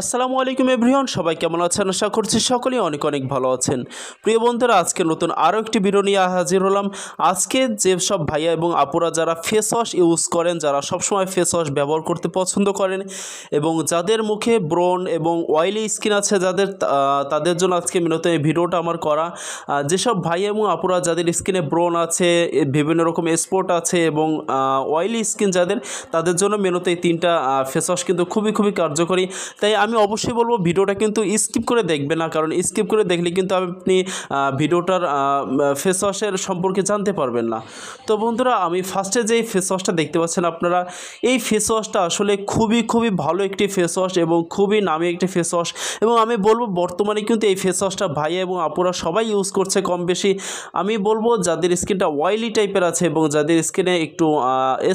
আসসালামু আলাইকুম এভরিওয়ান, সবাই কেমন আছেন? আশা করছি সকলেই অনেক অনেক ভালো আছেন। প্রিয় বন্ধুরা, আজকে নতুন আরও একটি ভিডিও নিয়ে হাজির হলাম। আজকে যেসব ভাইয়া এবং আপুরা যারা ফেস ওয়াশ ইউজ করেন, যারা সবসময় ফেস ওয়াশ ব্যবহার করতে পছন্দ করেন এবং যাদের মুখে ব্রণ এবং অয়েলি স্কিন আছে যাদের, তাদের জন্য আজকে মূলত এই ভিডিওটা আমার করা। যেসব ভাইয়া এবং আপুরা যাদের স্কিনে ব্রণ আছে, বিভিন্ন রকম স্পট আছে এবং অয়েলি স্কিন যাদের, তাদের জন্য মূলত এই তিনটা ফেস ওয়াশ কিন্তু খুবই কার্যকরী। তাই আমি অবশ্যই বলবো ভিডিওটা কিন্তু স্কিপ করে দেখবে না, কারণ স্কিপ করে দেখলে কিন্তু আপনি ভিডিওটার ফেস ওয়াশের সম্পর্কে জানতে পারবেন না। তো বন্ধুরা, আমি ফার্স্টে যেই ফেস ওয়াশটা দেখতে পাচ্ছেন আপনারা, এই ফেস ওয়াশটা আসলে খুবই ভালো একটি ফেস ওয়াশ এবং খুবই নামি একটি ফেস ওয়াশ। এবং আমি বলবো বর্তমানে কিন্তু এই ফেস ওয়াশটা ভাইয়া এবং আপুরা সবাই ইউজ করছে কম বেশি। আমি বলবো যাদের স্কিনটা অয়েলি টাইপের আছে এবং যাদের স্কিনে একটু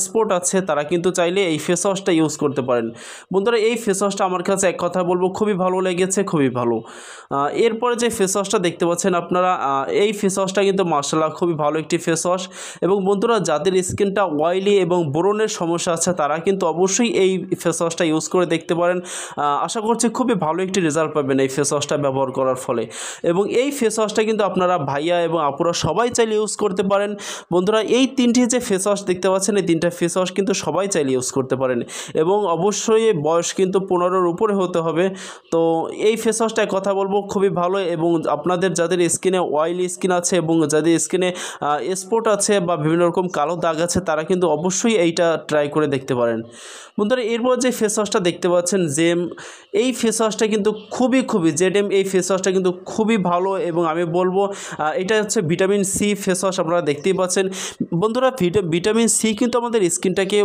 স্পট আছে, তারা কিন্তু চাইলে এই ফেস ওয়াশটা ইউজ করতে পারেন। বন্ধুরা, এই ফেস ওয়াশটা আমার কাছে এক কথা বলবো খুবই ভালো লেগেছে, খুবই ভালো। এরপরে যে ফেস ওয়াশটা দেখতে পাচ্ছেন আপনারা, এই ফেস ওয়াশটা কিন্তু মাশাআল্লাহ খুবই ভালো একটি ফেস ওয়াশ। এবং বন্ধুরা, যাদের স্কিনটা অয়েলি এবং ব্রণের সমস্যা আছে, তারা কিন্তু অবশ্যই এই ফেস ওয়াশটা ইউজ করে দেখতে পারেন। আশা করছি খুবই ভালো একটি রেজাল্ট পাবেন এই ফেস ওয়াশটা ব্যবহার করার ফলে। এবং এই ফেস ওয়াশটা কিন্তু আপনারা ভাইয়া এবং আপুরা সবাই চাইলে ইউজ করতে পারেন। বন্ধুরা, এই তিনটি যে ফেস ওয়াশ দেখতে পাচ্ছেন, এই তিনটা ফেস ওয়াশ কিন্তু সবাই চাইলে ইউজ করতে পারেন এবং অবশ্যই বয়স কিন্তু 15-র উপরে হতে হবে। তো এই ফেস ওয়াশটা কথা বলবো খুবই ভালো। এবং আপনাদের যাদের স্কিনে অয়েলি স্কিন আছে এবং যাদের স্কিনে স্পট আছে বা বিভিন্ন রকম কালো দাগ আছে, তারা কিন্তু অবশ্যই এইটা ট্রাই করে দেখতে পারেন। বন্ধুরা, এরপর যে ফেস ওয়াশটা দেখতে পাচ্ছেন জেম, এই ফেস ওয়াশটা কিন্তু খুবই জেডএম, এই ফেস ওয়াশটা কিন্তু খুবই ভালো। এবং আমি বলবো এটা হচ্ছে ভিটামিন সি ফেস ওয়াশ, আপনারা দেখতেই পাচ্ছেন। বন্ধুরা, ভিটামিন সি কিন্তু আমাদের স্কিনটাকে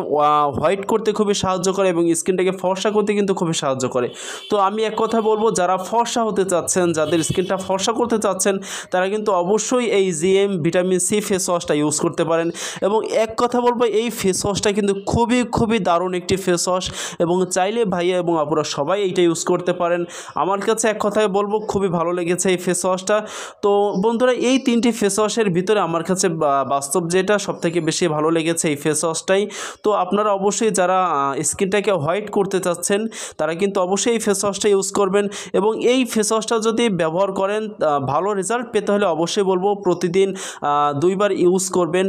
হোয়াইট করতে খুবই সাহায্য করে এবং স্কিনটাকে ফর্সা করতে কিন্তু খুবই সাহায্য করে। তো আমি এক কথা বলবো, যারা ফর্সা হতে চাচ্ছেন, যাদের স্কিনটা ফর্সা করতে চাচ্ছেন, তারা কিন্তু অবশ্যই এই জিএম ভিটামিন সি ফেস ওয়াশটা ইউজ করতে পারেন। এবং এক কথা বলবো, এই ফেস ওয়াশটা কিন্তু খুবই দারুণ একটি ফেস ওয়াশ এবং চাইলে ভাইয়া এবং আপুরা সবাই এইটা ইউজ করতে পারেন। আমার কাছে এক কথায় বলবো খুবই ভালো লেগেছে এই ফেস ওয়াশটা। তো বন্ধুরা, এই তিনটি ফেস ওয়াশের ভিতরে আমার কাছে বাস্তব যেটা সবথেকে বেশি ভালো লেগেছে এই ফেস ওয়াশটাই। তো আপনারা অবশ্যই যারা স্কিনটাকে হোয়াইট করতে চাচ্ছেন, তারা কিন্তু অবশ্যই এই ফেস ওয়াশটা ইউজ করবেন। এবং এই ফেস ওয়াশটা যদি ব্যবহার করেন, ভালো রেজাল্ট পেতে হলে অবশ্যই বলবো প্রতিদিন 2বার ইউজ করবেন,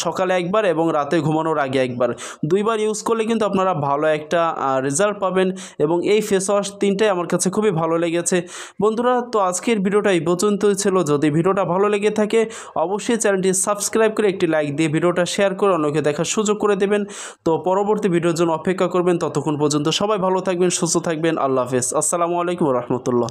সকালে একবার এবং রাতে ঘুমানোর আগে একবার। 2বার ইউজ করলে কিন্তু আপনারা ভালো একটা রেজাল্ট পাবেন। এবং এই ফেস ওয়াশ তিনটাই আমার কাছে খুবই ভালো লেগেছে। বন্ধুরা, তো আজকের ভিডিওটা এই পর্যন্তই ছিল। যদি ভিডিওটা ভালো লেগে থাকে, অবশ্যই চ্যানেলটি সাবস্ক্রাইব করে একটি লাইক দিয়ে ভিডিওটা শেয়ার করে অন্যকে দেখার সুযোগ করে দেবেন। তো পরবর্তী ভিডিওর জন্য অপেক্ষা করবেন। ততক্ষণ পর্যন্ত সবাই ভালো থাকবেন, সুস্থ থাকবেন। আল্লাহ হাফেজ। আসসালামু আলাইকুম রহমতুল্লাহ।